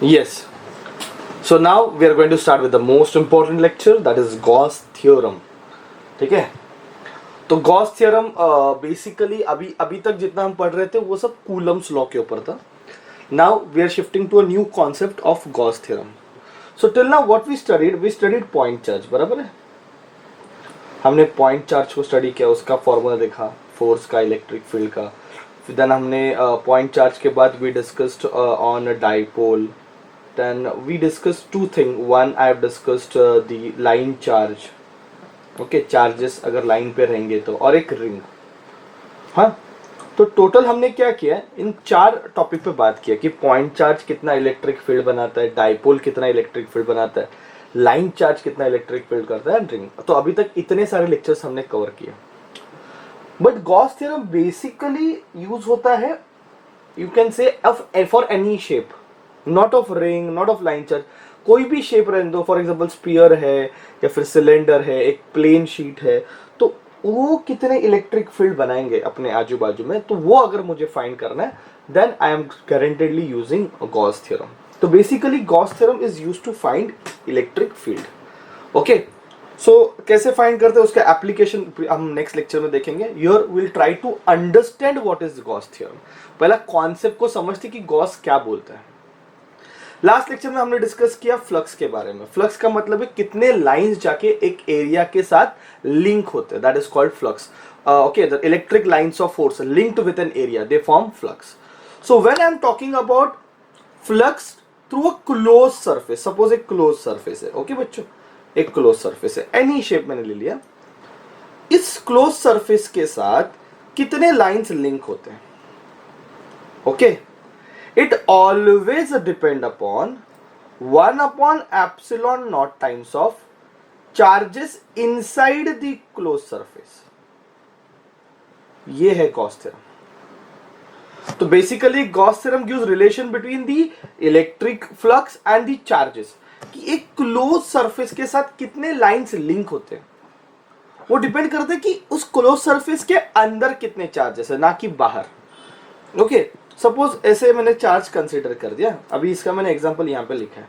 Yes. So now we are going to start with the most important lecture, that is Gauss theorem. ठीक है, तो Gauss theorem basically अभी तक जितना हम पढ़ रहे थे वो सब कूलम्स लॉ के ऊपर था. Now we are shifting to a new concept of Gauss theorem. So till now what we studied point charge. बराबर है, हमने पॉइंट चार्ज को स्टडी किया, उसका फॉर्मूला देखा, फोर्स का, इलेक्ट्रिक फील्ड का. देन हमने पॉइंट चार्ज के बाद we discussed on dipole. Then we discussed two things. One, I have discussed the line charge. Okay, charges अगर लाइन पे रहेंगे तो, और एक रिंग. हाँ, तो टोटल हमने क्या किया, इन चार टॉपिक पे बात किया कि पॉइंट चार्ज कितना इलेक्ट्रिक फील्ड बनाता है, डाइपोल कितना इलेक्ट्रिक फील्ड बनाता है, लाइन चार्ज कितना इलेक्ट्रिक फील्ड करता है, रिंग. तो अभी तक इतने सारे लेक्चर्स हमने कवर किए. But Gauss theorem basically use होता है, यू कैन से for any shape, not of ring, not of line charge. कोई भी शेप रहने दो, फॉर एग्जांपल स्फीयर है या फिर सिलेंडर है, एक प्लेन शीट है, तो वो कितने इलेक्ट्रिक फील्ड बनाएंगे अपने आजू बाजू में, तो वो अगर मुझे फाइंड करना है, then I am guaranteedly using Gauss theorem. तो basically Gauss theorem is used to find electric field. Okay, so कैसे फाइंड करते हैं उसका एप्लीकेशन हम नेक्स्ट लेक्चर में देखेंगे. You'll will try to understand what is Gauss theorem. पहला concept को समझते कि गॉस क्या बोलता है. लास्ट लेक्चर में हमने डिस्कस किया फ्लक्स के बारे में. फ्लक्स का मतलब है कितने लाइंस जाके एक एरिया के साथ लिंक होते हैं, that is called flux. Okay, the electric lines of force linked with an area, they form flux. So when I am talking about flux through a close surface, suppose एक close surface है. Okay बच्चों, एक close surface है, any shape मैंने ले लिया. इस close surface के साथ कितने लाइंस लिंक होते हैं. Okay, it always depend upon 1 upon epsilon naught times of charges inside the closed surface. ये है गॉस थ्योरम. तो basically Gauss theorem gives relation between the electric flux and the charges, कि एक close surface के साथ कितने lines link होते हैं. वो डिपेंड करते हैं कि उस क्लोज सरफेस के अंदर कितने चार्जेस है, ना कि बाहर. ओके, सपोज ऐसे मैंने चार्ज कंसीडर कर दिया. अभी इसका मैंने एग्जांपल यहाँ पे लिखा है.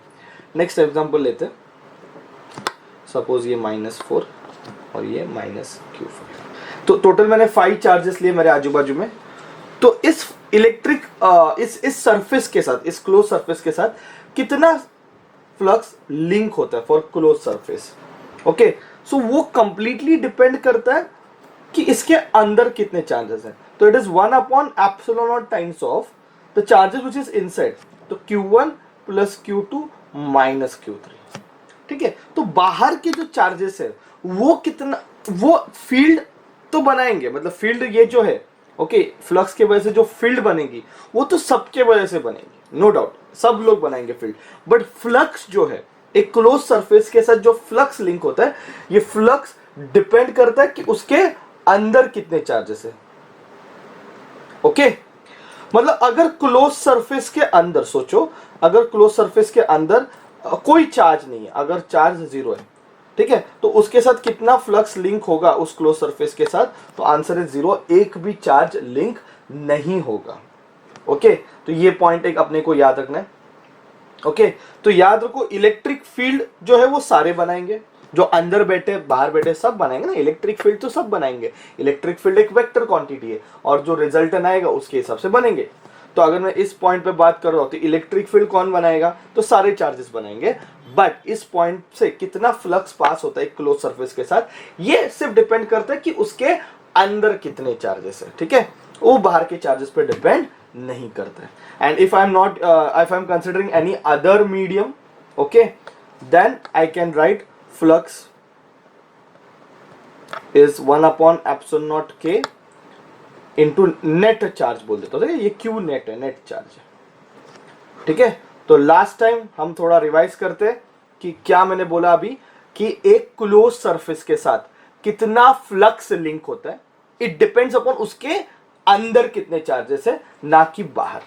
नेक्स्ट एग्जांपल लेते हैं. सपोज ये -4 और ये -q5. तो टोटल मैंने 5 चार्जेस लिए मेरे आजू बाजू में. तो इस इलेक्ट्रिक इस सरफेस के साथ, इस क्लोज सरफेस के साथ कितना फ्लक्स लिंक होता है फॉर क्लोज सरफेस. ओके, सो वो कंप्लीटली डिपेंड करता है कि इसके अंदर कितने चार्जेस हैं. तो it is 1 upon epsilon not times of the charges which is inside. तो q1 plus q2 minus q3. ठीक है, तो बाहर के जो चार्जेस है वो कितना, वो फील्ड तो बनाएंगे, मतलब फील्ड ये जो है, ओके, फ्लक्स के वजह से जो फील्ड बनेगी वो तो सबके वजह से बनेगी, नो डाउट, सब लोग बनाएंगे फील्ड. बट फ्लक्स जो है, एक क्लोज सरफेस के साथ जो फ्लक्स लिंक होता है, ये फ्लक्स डिपेंड करता है कि उसके अंदर कितने चार्जेस है. ओके, मतलब अगर क्लोज सरफेस के अंदर सोचो, अगर क्लोज सरफेस के अंदर कोई चार्ज नहीं है, अगर चार्ज 0 है, ठीक है, तो उसके साथ कितना फ्लक्स लिंक होगा उस क्लोज सरफेस के साथ. तो आंसर है 0, एक भी चार्ज लिंक नहीं होगा. ओके, तो ये पॉइंट एक अपने को याद रखना है. ओके, तो याद रखो, इलेक्ट्रिक फील्ड जो है वो सारे बनाएंगे, जो अंदर बैठे बाहर बैठे सब बनाएंगे ना. इलेक्ट्रिक फील्ड तो सब बनाएंगे. इलेक्ट्रिक फील्ड एक वेक्टर क्वांटिटी है और जो रिजल्टेंट आएगा उसके हिसाब से बनेंगे. तो अगर मैं इस पॉइंट पे बात कर रहा हूं तो इलेक्ट्रिक फील्ड कौन बनाएगा, तो सारे चार्जेस बनाएंगे. बट इस पॉइंट से कितना फ्लक्स पास होता है एक क्लोज सरफेस के साथ, ये सिर्फ डिपेंड करता है कि उसके अंदर कितने चार्जेस है. ठीक है, वो बाहर के चार्जेस पे डिपेंड नहीं करता है. And if I am considering any other medium, okay, then I can write flux is 1 upon epsilon naught k into net charge बोल देते हैं. ये q net है, नेट चार्ज है. ठीक है, तो लास्ट टाइम हम थोड़ा रिवाइज करते हैं कि क्या मैंने बोला अभी, कि एक क्लोज सरफेस के साथ कितना फ्लक्स लिंक होता है. इट डिपेंड्स अपॉन उसके अंदर कितने चार्जेस है, ना कि बाहर.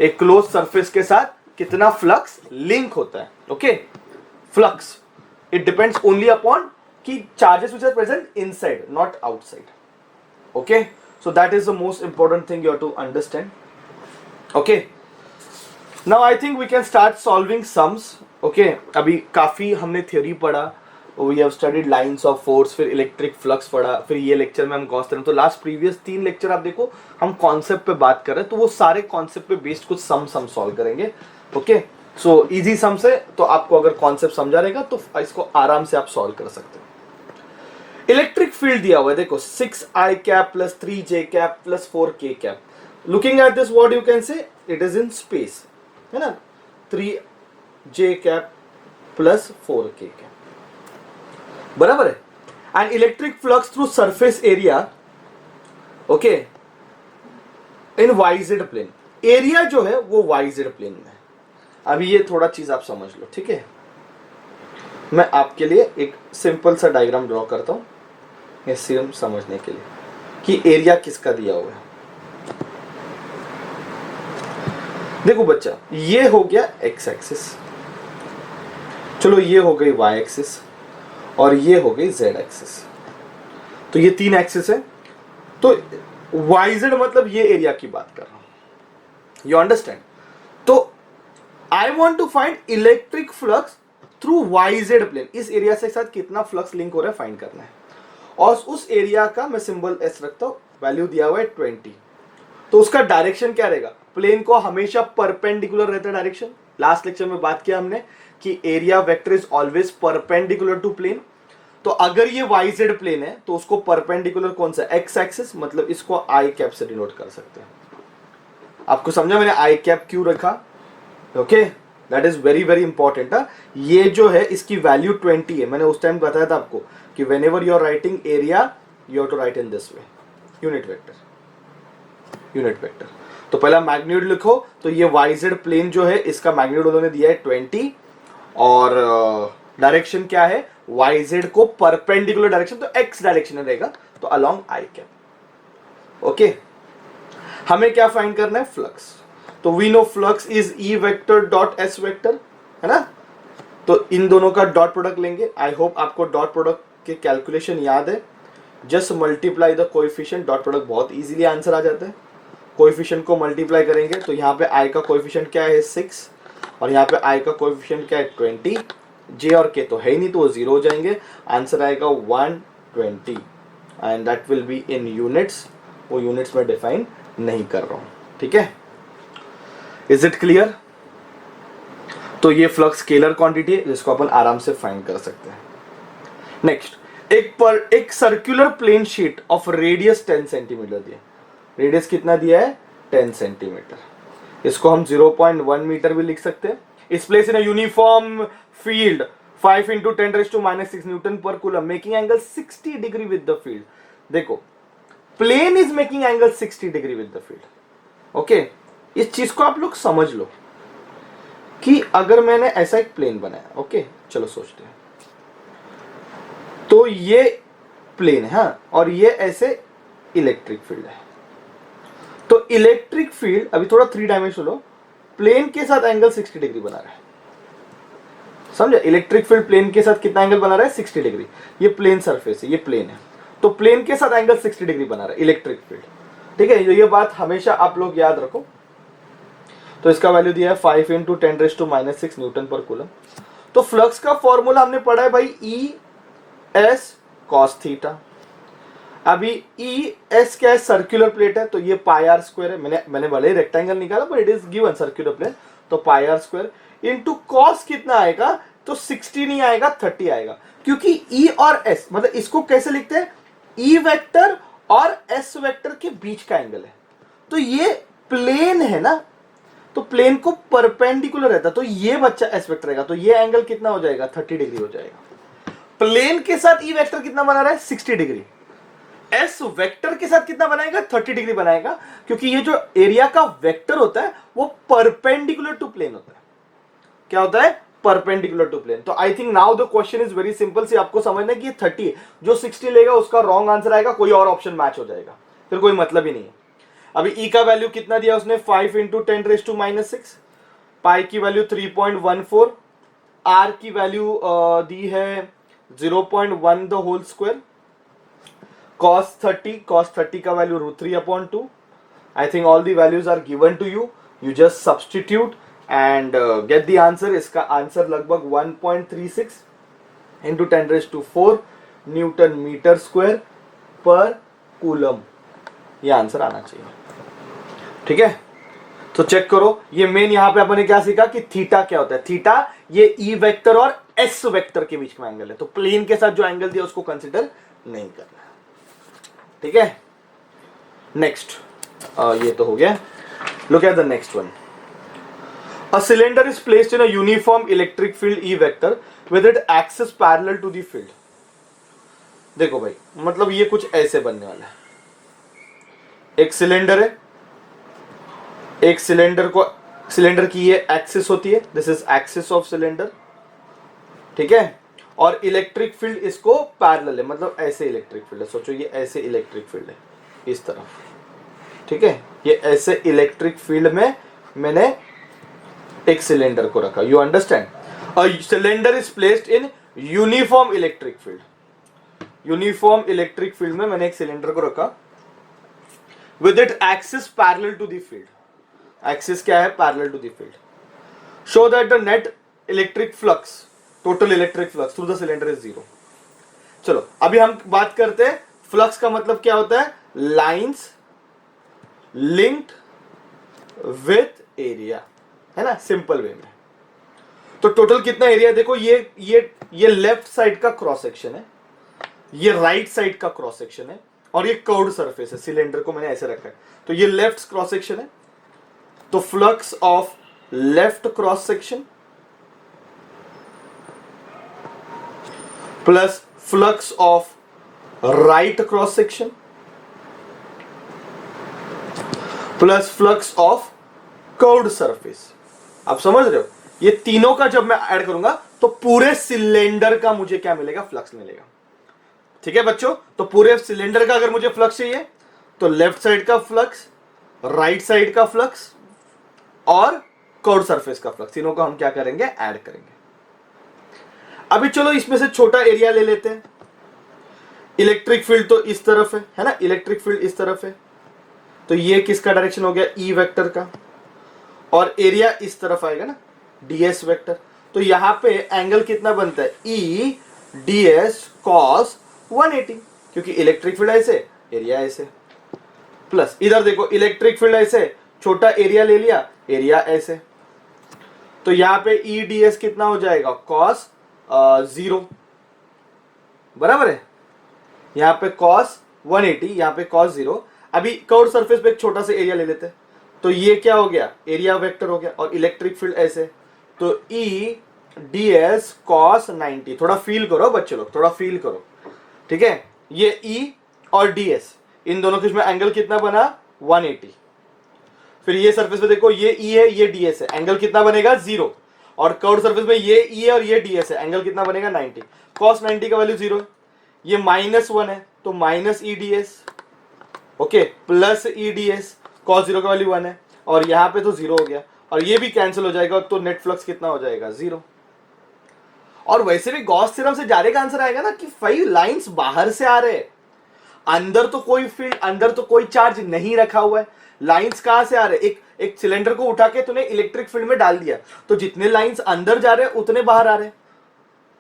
एक क्लोज सरफेस के साथ कितना फ्लक्स लिंक होता है. Okay, flux it depends only upon कि charges which are present inside not outside. Okay, so that is the most important thing you have to understand. Okay, now I think we can start solving sums. Okay, अभी काफी हमने theory पढ़ा, we have studied lines of force, फिर electric flux पढ़ा, फिर ये lecture में हम गॉस थ्योरम. तो लास्ट प्रीवियस 3 लेक्चर आप देखो हम कॉन्सेप्ट पे बात कर रहे हैं, तो वो सारे कॉन्सेप्ट पे बेस्ड कुछ सम सॉल्व करेंगे. ओके, सो इजी सम्स है, तो आपको अगर कॉन्सेप्ट समझा रहेगा तो इसको आराम से आप सॉल्व कर सकते हो. इलेक्ट्रिक फील्ड दिया हुआ है, देखो 6i cap plus 3j cap plus 4k cap. Looking at this what you can say, it is in space, है ना. 3j cap plus 4k cap बराबर है. And electric flux through surface area, okay, in YZ plane. Area जो है वो YZ plane में है. अभी ये थोड़ा चीज आप समझ लो, ठीक है. मैं आपके लिए एक सिंपल सा डायग्राम ड्रॉ करता हूं, ये सिर्फ समझने के लिए कि एरिया किसका दिया हुआ है. देखो बच्चा, ये हो गया x एक्सिस, चलो ये हो गई y एक्सिस, और ये हो गई z एक्सिस. तो ये 3 एक्सिस है. तो YZ मतलब ये एरिया की बात कर रहा हूं, यू अंडरस्टैंड. तो I want to find electric flux through YZ plane. इस एरिया से साथ कितना फ्लक्स लिंक हो रहा है फाइंड करना है. और उस एरिया का मैं सिंबल S रखता हूं, वैल्यू दिया हुआ है 20. तो उसका डायरेक्शन क्या रहेगा, प्लेन को हमेशा परपेंडिकुलर रहता है डायरेक्शन. लास्ट लेक्चर में बात किया हमने कि area vector is always perpendicular to plane. तो अगर ये YZ प्लेन है तो उसको परपेंडिकुलर कौन सा, x एक्सिस, मतलब इसको i कैप से डिनोट कर सकते हैं. आपको समझा मैंने i कैप क्यों रखा. Okay, that is very very important. ये जो है इसकी वैल्यू 20 है. मैंने उस टाइम बताया था आपको कि whenever you are writing area you have to write in this way, unit vector, unit vector. तो पहला मैग्नीट्यूड लिखो. तो ये YZ प्लेन जो है इसका मैग्नीट्यूड उन्होंने दिया है 20, और डायरेक्शन क्या है, YZ को परपेंडिकुलर डायरेक्शन, तो x डायरेक्शन में रहेगा, तो अलोंग i कैप. ओके, हमें क्या फाइंड करना है, फ्लक्स. तो we know flux is E vector dot S vector, है ना. तो इन दोनों का डॉट प्रोडक्ट लेंगे. आई होप आपको डॉट प्रोडक्ट के कैलकुलेशन याद है. Just multiply the coefficient, dot product बहुत इजीली आंसर आ जाता है. कोएफिशिएंट को मल्टीप्लाई करेंगे तो यहाँ पे i का कोएफिशिएंट क्या है 6, और यहाँ पे i का कोएफिशिएंट क्या है 20. j और k तो है ही नहीं, तो वो 0 हो जाएंगे. आंसर आएगा 120, and that will be in units. वो यूनिट्स में डिफाइन नहीं कर रहा हूं, ठीक है. Is it clear. तो ये फ्लक्स स्केलर क्वांटिटी है जिसको अपन आराम से फाइंड कर सकते हैं. नेक्स्ट, एक circular plane sheet of radius 10 centimetre दिया. रेडियस कितना दिया है, 10 सेंटीमीटर. इसको हम 0.1 मीटर भी लिख सकते हैं. Is place in a uniform field 5 into 10⁻⁻⁶ newton पर coulomb, making angle 60 degree with the field. देखो, plane is making angle 60 degree with the field. Okay, इस चीज को आप लोग समझ लो कि अगर मैंने ऐसा एक प्लेन बनाया, ओके, चलो सोचते हैं. तो ये प्लेन है, और ये ऐसे इलेक्ट्रिक फील्ड है. तो इलेक्ट्रिक फील्ड अभी थोड़ा 3 डायमेंशनल हो, प्लेन के साथ एंगल 60 डिग्री बना रहा है. समझे, इलेक्ट्रिक फील्ड प्लेन के साथ कितना एंगल बना रहा है, 60 डिग्री. ये प्लेन सरफेस है, ये प्लेन है, तो प्लेन के साथ एंगल 60 डिग्री बना रहा है इलेक्ट्रिक फील्ड. ठीक है, ये बात हमेशा आप लोग याद रखो. तो इसका वैल्यू दिया है 5 into 10⁻⁶ न्यूटन पर कूलम. तो फ्लक्स का फॉर्मूला हमने पढ़ा है भाई, E S cos थीटा. अभी ई एस क्या है, सर्कुलर प्लेट है, तो ये पाई आर स्क्वायर है. मैंने भले ही रेक्टेंगल निकाला, but it is given circular plate, तो पाई आर स्क्वायर इनटू कॉस कितना आएगा, तो 60 नहीं आएगा, 30 आएगा. क्योंकि ई और एस, मतलब इसको कैसे लिखते हैं, ई वेक्टर और एस वेक्टर के बीच का एंगल है. तो ये प्लेन है ना, तो प्लेन को परपेंडिकुलर रहता, तो ये बच्चा एस वेक्टर रहेगा, तो ये एंगल कितना हो जाएगा, 30 डिग्री हो जाएगा. प्लेन के साथ ई वेक्टर कितना बना रहा है, 60 डिग्री. एस वेक्टर के साथ कितना बनाएगा, 30 डिग्री बनाएगा, क्योंकि ये जो एरिया का वेक्टर होता है वो परपेंडिकुलर टू प्लेन होता है. क्या होता है, परपेंडिकुलर टू प्लेन. तो I think now the question is very simple. से आपको समझना है कि ये 30 जो 60 लेगा उसका रॉन्ग आंसर आएगा, कोई और ऑप्शन मैच हो जाएगा, फिर कोई मतलब ही नहीं है. अभी ई का वैल्यू कितना दिया उसने 5 इंटू 10⁻⁻⁶, पाई की वैल्यू 3.14, आर की वैल्यू दी है 0.1 द होल स्क्वायर, cos 30 का value √3/2. I think all the values are given to you. You just substitute and get the answer. इसका आंसर लगभग 1.36 into 10⁻⁴ न्यूटन मीटर स्क्वायर पर कूलम, ये answer आना चाहिए. ठीक है, तो चेक करो. ये मेन यहाँ पे अपन ने क्या सीखा कि थीटा क्या होता है. थीटा ये ई वेक्टर और एस वेक्टर के बीच का एंगल है, तो प्लेन के साथ जो एंगल दिया उसको कंसिडर नहीं करना. ठीक है, नेक्स्ट ये तो हो गया. Look at the next one. A cylinder is placed in a uniform electric field E vector with it axis parallel to the field. देखो भाई, मतलब ये कुछ ऐसे बनने वाला है. एक सिलेंडर है, एक सिलेंडर की ये एक्सिस होती है, this is axis of cylinder. ठीक है, और इलेक्ट्रिक फील्ड इसको पैरेलल है, मतलब ऐसे इलेक्ट्रिक फील्ड है. सोचो ये ऐसे इलेक्ट्रिक फील्ड है इस तरफ. ठीक है, ये ऐसे इलेक्ट्रिक फील्ड में मैंने एक सिलेंडर को रखा. You understand? A cylinder is placed in uniform electric field. Uniform electric field में मैंने एक सिलेंडर को रखा with it axis parallel to the field. Axis क्या है? Parallel to the field. Show that the net electric flux, total electric flux through the cylinder is 0. चलो अभी हम बात करते हैं फ्लक्स का मतलब क्या होता है. लाइंस लिंक्ड विथ एरिया, है ना, सिंपल वे में. तो टोटल कितना एरिया देखो, ये लेफ्ट साइड का क्रॉस सेक्शन है, ये राइट साइड का क्रॉस सेक्शन है, और ये कर्व्ड सरफेस है. सिलेंडर को मैंने ऐसे रखा है, तो ये लेफ्ट क्रॉस सेक्शन है. तो flux of left cross section plus flux of right cross section plus flux of curved surface. आप समझ रहे हो? ये तीनों का जब मैं ऐड करूंगा तो पूरे सिलेंडर का मुझे क्या मिलेगा? फ्लक्स मिलेगा. ठीक है बच्चों, तो पूरे सिलेंडर का अगर मुझे फ्लक्स चाहिए तो लेफ्ट साइड का फ्लक्स, राइट साइड का फ्लक्स और कर्व्ड सरफेस का फ्लक्स, तीनों का हम क्या करेंगे? ऐड करेंगे. अभी चलो इसमें से छोटा एरिया ले लेते हैं. इलेक्ट्रिक फील्ड तो इस तरफ है ना, इलेक्ट्रिक फील्ड इस तरफ है, तो ये किसका डायरेक्शन हो गया? ई वेक्टर का. और एरिया इस तरफ आएगा ना, ds वेक्टर. तो यहां पे एंगल कितना बनता है? E ds cos 180, क्योंकि इलेक्ट्रिक फील्ड ऐसे, एरिया ऐसे. प्लस इधर देखो, इलेक्ट्रिक फील्ड ऐसे, छोटा एरिया ले लिया, एरिया ऐसे. तो यहां पे E ds कितना हो जाएगा? cos 0. बराबर है. यहां पे cos 180, यहां पे cos 0. अभी कर्व्ड सरफेस पे एक छोटा सा एरिया ले लेते हैं, तो ये क्या हो गया? एरिया वेक्टर हो गया. और इलेक्ट्रिक फील्ड ऐसे, तो E ds cos 90. थोड़ा फील करो बच्चे लोग, थोड़ा फील करो. ठीक है, ये E और ds, इन दोनों के बीच में एंगल कितना बना? 180. फिर ये सरफेस पे देखो, ये E है, ये ds है, एंगल कितना बनेगा? 0. और कर्व्ड सरफेस में ये E है और ये ds है, एंगल कितना बनेगा? 90. cos 90 का वैल्यू 0 है, ये -1 है, तो minus E ds, okay, plus E ds. cos 0 का वैल्यू 1 है, और यहां पे तो 0 हो गया, और ये भी कैंसिल हो जाएगा, तो नेट फ्लक्स कितना हो जाएगा? 0. और वैसे भी गॉस थ्योरम से जाने का आंसर आएगा ना कि 5 लाइंस बाहर से आ रहे, अंदर तो कोई फील्ड, अंदर तो कोई चार्ज नहीं रखा हुआ है. लाइंस कहां से आ रहे? एक सिलेंडर को उठा के तूने इलेक्ट्रिक फील्ड में डाल दिया, तो जितने लाइंस अंदर जा रहे उतने बाहर आ रहे.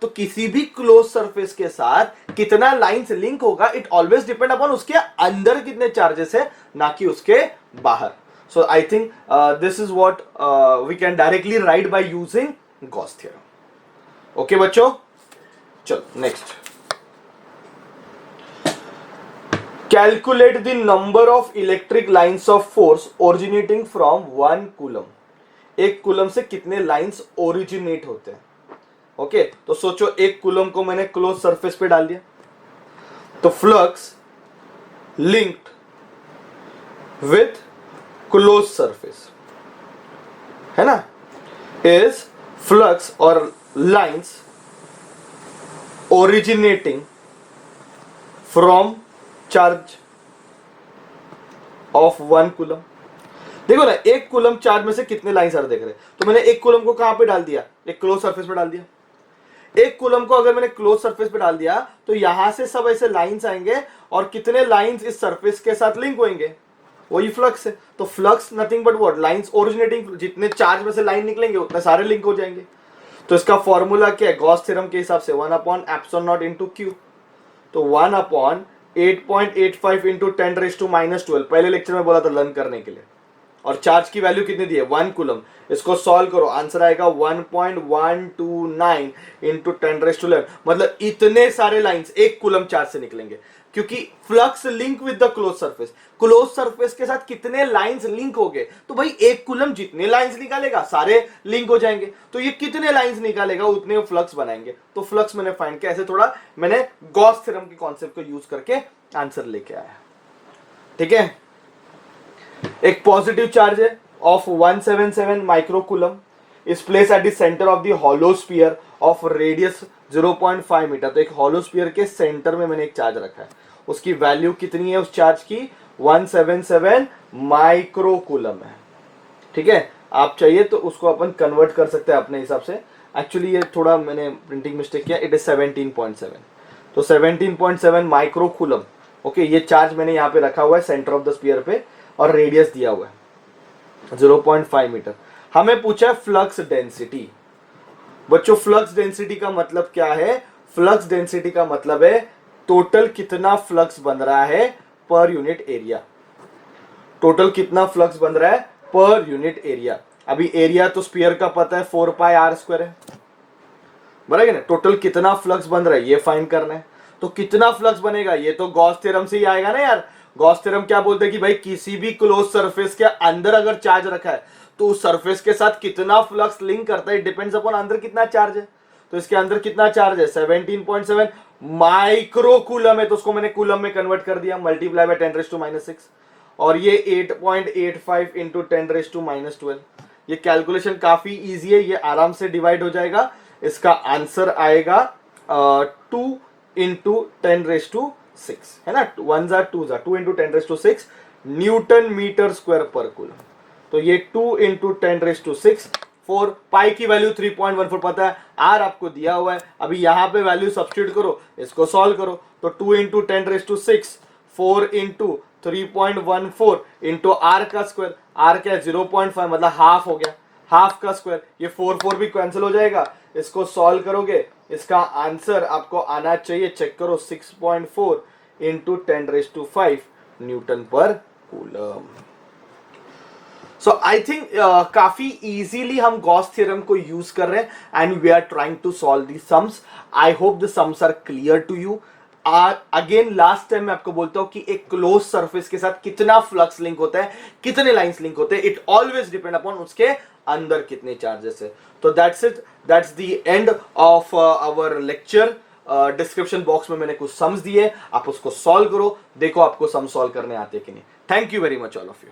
तो किसी भी क्लोज सरफेस के साथ कितना लाइंस लिंक होगा, इट ऑलवेज डिपेंड अपॉन उसके अंदर कितने चार्जेस है, ना कि उसके बाहर. So I think this is what we can directly write by using Gauss theorem. Okay बच्चों, चलो next. Calculate the number of electric lines of force originating from 1 coulomb. एक कूलम से कितने लाइंस ओरिजिनेट होते हैं? ओके, तो सोचो एक कूलम को मैंने क्लोज सरफेस पे डाल दिया, तो flux linked with close surface, है ना, इज फ्लक्स और lines originating from charge. Of 1 coulomb. देखो ना, 1 कूलम चार्ज में से कितने लाइंस देख रहे हैं, तो मैंने 1 कूलम को कहां पे डाल दिया, एक क्लोज सरफेस पे डाल दिया। 1 कूलम को अगर मैंने क्लोज सरफेस पे डाल दिया तो यहां से सब ऐसे लाइंस आएंगे और कितने लाइंस इस सरफेस के साथ लिंक होंगे, वही फ्लक्स है। तो flux nothing but what, lines originating, जितने चार्ज में से लाइन निकलेंगे उतने सारे लिंक हो जाएंगे। तो इसका फॉर्मूला क्या है, गॉस थ्योरम के हिसाब से 1/ε0 इंटू क्यू। तो 1/8.85 इंटू 10⁻⁻12, पहले लेक्चर में बोला था लर्न करने के लिए। और चार्ज की वैल्यू कितनी दी है, 1 कूलम। इसको सॉल्व करो, आंसर आएगा 1.129 इंटू 10⁻11, मतलब इतने सारे लाइंस 1 कूलम चार्ज से निकलेंगे, क्योंकि flux link with the close surface. Close surface के साथ कितने लाइंस लिंक हो गए, तो भाई 1 कूलम जितने लाइंस निकालेगा सारे लिंक हो जाएंगे, तो ये कितने लाइंस निकालेगा उतने फ्लक्स बनाएंगे। तो फ्लक्स मैंने फाइंड किया, ऐसे थोड़ा मैंने गॉस थ्योरम के कॉन्सेप्ट को यूज करके आंसर लेके आया। ठीक है, एक पॉजिटिव चार्ज है of 177 microcoulomb is place at the centre of the hollow sphere of radius 0.5 metre. तो एक हॉलो स्फीयर के सेंटर में मैंने एक चार्ज रखा है, उसकी वैल्यू कितनी है उस चार्ज की, 177 माइक्रोकूलम है। ठीक है, आप चाहिए तो उसको अपन कन्वर्ट कर सकते हैं अपने हिसाब से। एक्चुअली ये थोड़ा मैंने प्रिंटिंग मिस्टेक किया, इट इज 17.7। तो 17.7 माइक्रोकूलम, ओके, ये चार्ज मैंने यहाँ पे रखा हुआ है सेंटर ऑफ द स्फीयर पे, और रेडियस दिया हुआ है 0.5 मीटर। हमें पूछा है फ्लक्स डेंसिटी। बच्चों, फ्लक्स डेंसिटी का मतलब क्या है, फ्लक्स डेंसिटी का मतलब है टोटल कितना फ्लक्स बन रहा है पर यूनिट एरिया। टोटल कितना फ्लक्स बन रहा है पर यूनिट एरिया। अभी एरिया तो स्फीयर का पता है 4πr² है, बराबर है ना। टोटल कितना फ्लक्स बन रहा है ये फाइंड करना है। तो कितना फ्लक्स बनेगा, ये तो गॉस थ्योरम से ही आएगा ना यार। गॉस थ्योरम क्या बोलते हैं कि भाई किसी भी क्लोज सरफेस के अंदर अगर चार्ज रखा है तो उस सरफेस के साथ कितना फ्लक्स लिंक करता है, डिपेंड्स अपॉन अंदर कितना चार्ज है। तो इसके अंदर कितना चार्ज है, 17.7 माइक्रोकूलम है, तो उसको मैंने कूलम में कन्वर्ट कर दिया, मल्टीप्लाई बाय 10⁻⁻6, और ये 8.85 इंटू 10⁻⁻12। ये कैलकुलेशन काफी इजी है, ये आराम से डिवाइड हो जाएगा। इसका आंसर आएगा 2 इंटू 10⁻6, है ना, 1 जार 2 जार 2 इंटू 10⁻6 न्यूटन मीटर स्क्वायर पर कूलम। तो ये 2 इंटू 10⁻6, 4, पाई की वैल्यू 3.14 पता है, आर आपको दिया हुआ है। अभी यहाँ पे वैल्यू सब्स्टिट्यूट करो, इसको सॉल्व करो, तो 2 इंटू 10⁻6, 4 इंटू 3.14 इंटू आर का स्क्वायर, आर क्या है 0.5, मतलब हाफ हो गया, हाफ का स्क्वायर, ये 4 भी कैंसिल हो जाएगा। इसको सॉल्व करोगे, इसका आंसर आपको आना चाहिए, चेक करो, 6.4 इंटू 10⁻5 न्यूटन पर कूलम। सो आई थिंक काफी इजीली हम गॉस थ्योरम को यूज कर रहे हैं and we are trying to solve the sums. I hope the sums are clear to you. Again last time मैं आपको बोलता हूं कि एक क्लोज सरफेस के साथ कितना फ्लक्स लिंक होता है, कितने लाइंस लिंक होते हैं, इट ऑलवेज डिपेंड अपॉन उसके अंदर कितने चार्जेस है। तो that's it, that's the end of our lecture. Description box में मैंने कुछ सम्स दिए, आप उसको सॉल्व करो, देखो आपको सम सॉल्व करने आते कि नहीं। Thank you very much all of you.